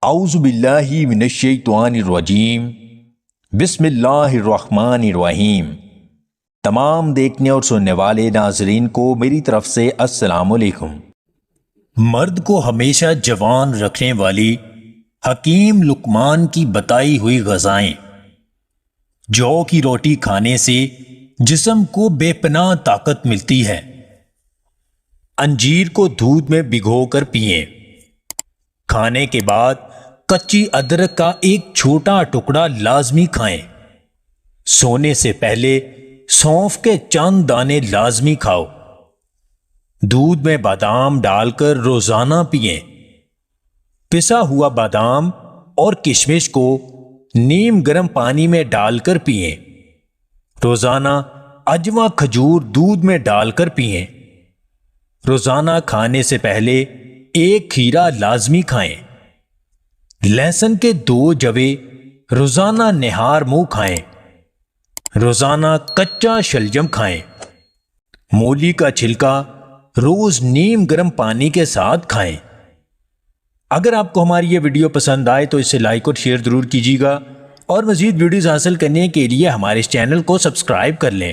اعوذ باللہ من الشیطان الرجیم بسم اللہ الرحمن الرحیم۔ تمام دیکھنے اور سننے والے ناظرین کو میری طرف سے السلام علیکم۔ مرد کو ہمیشہ جوان رکھنے والی حکیم لقمان کی بتائی ہوئی غذائیں۔ جو کی روٹی کھانے سے جسم کو بے پناہ طاقت ملتی ہے۔ انجیر کو دودھ میں بھگو کر پئیں۔ کھانے کے بعد کچی ادرک کا ایک چھوٹا ٹکڑا لازمی کھائیں۔ سونے سے پہلے سونف کے چند دانے لازمی کھاؤ۔ دودھ میں بادام ڈال کر روزانہ پئیں۔ پسا ہوا بادام اور کشمش کو نیم گرم پانی میں ڈال کر پئیں۔ روزانہ اجوا کھجور دودھ میں ڈال کر پئیں۔ روزانہ کھانے سے پہلے ایک کھیرا لازمی کھائیں۔ لہسن کے 2 جوے روزانہ نہار منہ کھائیں۔ روزانہ کچا شلجم کھائیں۔ مولی کا چھلکا روز نیم گرم پانی کے ساتھ کھائیں۔ اگر آپ کو ہماری یہ ویڈیو پسند آئے تو اسے لائک اور شیئر ضرور کیجیے گا، اور مزید ویڈیوز حاصل کرنے کے لیے ہمارے اس چینل کو سبسکرائب کر لیں۔